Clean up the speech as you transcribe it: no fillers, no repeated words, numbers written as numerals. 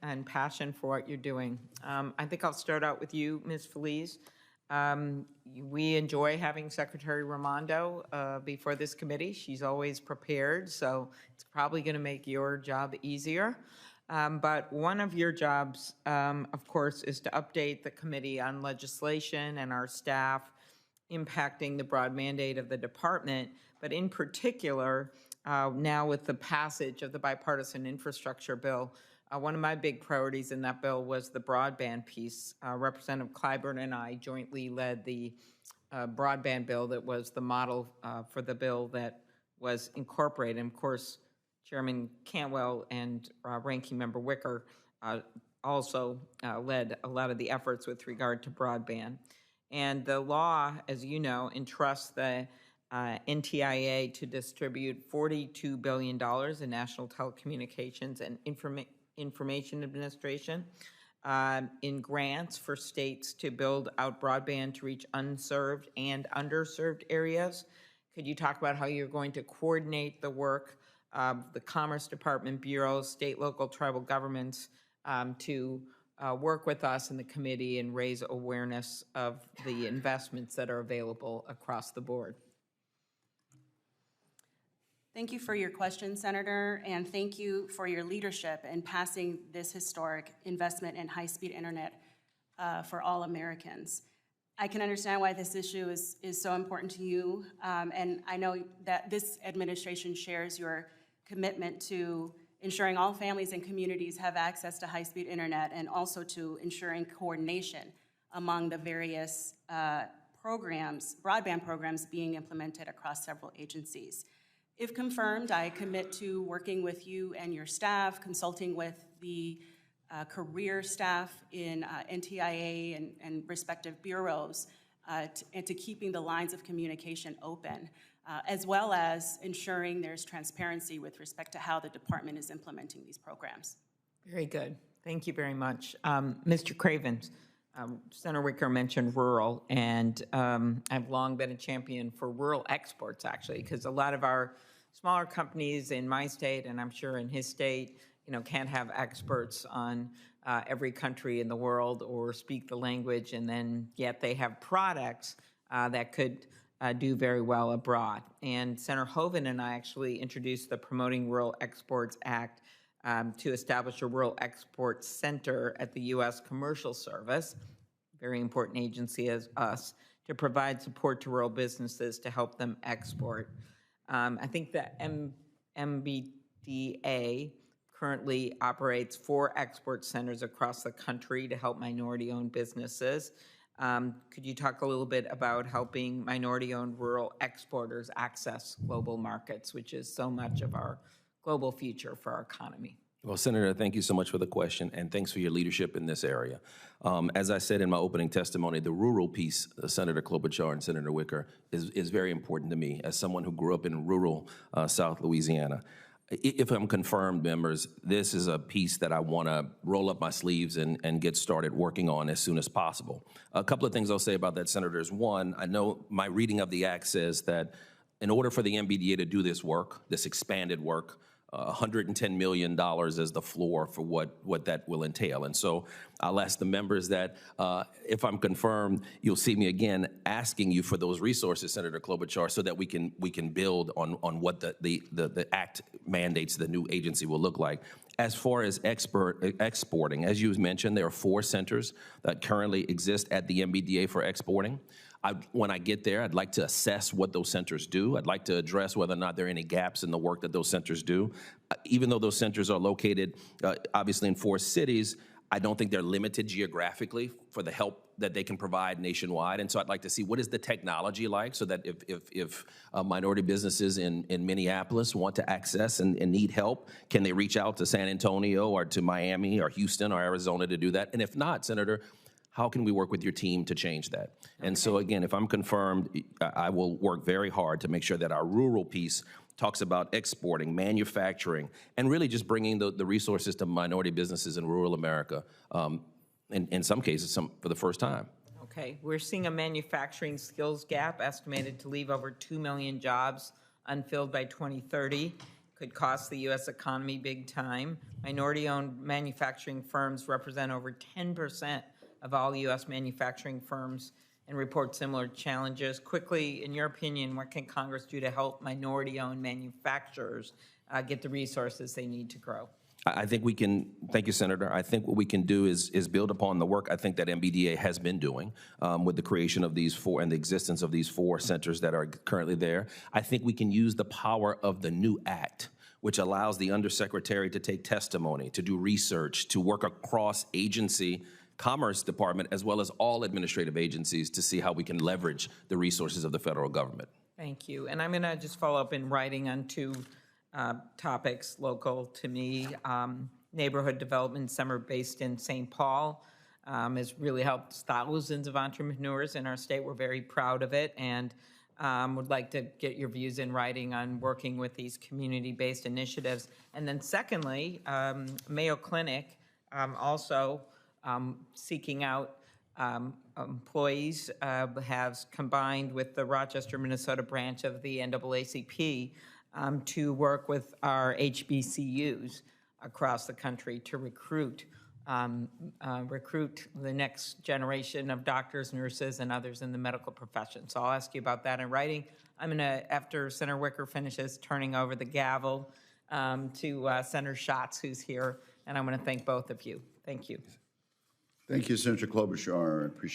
and passion for what you're doing. I think I'll start out with you, Ms. Feliz. We enjoy having Secretary Raimondo before this committee. She's always prepared, so it's probably going to make your job easier. But one of your jobs, of course, is to update the committee on legislation and our staff impacting the broad mandate of the department, but in particular, now with the passage of the bipartisan infrastructure bill, one of my big priorities in that bill was the broadband piece. Representative Clyburn and I jointly led the broadband bill that was the model for the bill that was incorporated. And of course, Chairman Cantwell and Ranking Member Wicker also led a lot of the efforts with regard to broadband. And the law, as you know, entrusts the NTIA to distribute $42 billion in national telecommunications and information administration in grants for states to build out broadband to reach unserved and underserved areas. Could you talk about how you're going to coordinate the work of the Commerce Department, bureaus, state, local, tribal governments to work with us in the committee and raise awareness of the investments that are available across the board? Thank you for your question, Senator, and thank you for your leadership in passing this historic investment in high-speed internet for all Americans. I can understand why this issue is so important to you, and I know that this administration shares your commitment to ensuring all families and communities have access to high-speed internet, and also to ensuring coordination among the various broadband programs being implemented across several agencies. If confirmed, I commit to working with you and your staff, consulting with the career staff in NTIA and respective bureaus, and to keeping the lines of communication open, as well as ensuring there's transparency with respect to how the department is implementing these programs. Very good. Thank you very much. Mr. Cravens, Senator Wicker mentioned rural, and I've long been a champion for rural exports, actually, because a lot of our smaller companies in my state, and I'm sure in his state, can't have experts on every country in the world or speak the language, and then yet they have products that could do very well abroad. And Senator Hoeven and I actually introduced the Promoting Rural Exports Act to establish a rural export center at the U.S. Commercial Service, very important agency as us, to provide support to rural businesses to help them export. I think the MBDA currently operates 4 export centers across the country to help minority-owned businesses. Could you talk a little bit about helping minority-owned rural exporters access global markets, which is so much of our global future for our economy? Well, Senator, thank you so much for the question, and thanks for your leadership in this area. As I said in my opening testimony, the rural piece, Senator Klobuchar and Senator Wicker, is very important to me as someone who grew up in rural South Louisiana. If I'm confirmed, members, this is a piece that I want to roll up my sleeves and get started working on as soon as possible. A couple of things I'll say about that, Senators. One, I know my reading of the act says that in order for the MBDA to do this work, this expanded work, $110 million as the floor for what that will entail. And so I'll ask the members that if I'm confirmed, you'll see me again asking you for those resources, Senator Klobuchar, so that we can build on what the act mandates the new agency will look like. As far as exporting, as you mentioned, there are 4 centers that currently exist at the MBDA for exporting. When I get there, I'd like to assess what those centers do. I'd like to address whether or not there are any gaps in the work that those centers do. Even though those centers are located, obviously, in 4 cities, I don't think they're limited geographically for the help that they can provide nationwide. And so I'd like to see what is the technology like so that if minority businesses in Minneapolis want to access and need help, can they reach out to San Antonio or to Miami or Houston or Arizona to do that? And if not, Senator, how can we work with your team to change that? And so again, if I'm confirmed, I will work very hard to make sure that our rural piece talks about exporting, manufacturing, and really just bringing the resources to minority businesses in rural America, in some cases for the first time. Okay, we're seeing a manufacturing skills gap estimated to leave over 2 million jobs unfilled by 2030. could cost the U.S. economy big time. Minority-owned manufacturing firms represent over 10% of all U.S. manufacturing firms and report similar challenges. Quickly, in your opinion, what can Congress do to help minority-owned manufacturers get the resources they need to grow? I think we can, thank you, Senator. I think what we can do is build upon the work I think that MBDA has been doing with the creation of these 4 and the existence of these 4 centers that are currently there. I think we can use the power of the new act, which allows the undersecretary to take testimony, to do research, to work across agency, Commerce Department, as well as all administrative agencies to see how we can leverage the resources of the federal government. Thank you. And I'm going to just follow up in writing on 2 topics local to me. Neighborhood Development Center based in St. Paul has really helped thousands of entrepreneurs in our state. We're very proud of it, and would like to get your views in writing on working with these community-based initiatives. And then secondly, Mayo Clinic also seeking out employees has combined with the Rochester, Minnesota branch of the NAACP to work with our HBCUs across the country to recruit the next generation of doctors, nurses, and others in the medical profession. So I'll ask you about that in writing. I'm going to, after Senator Wicker finishes, turning over the gavel to Senator Schatz, who's here, and I'm going to thank both of you. Thank you. Thank you, Senator Klobuchar. I appreciate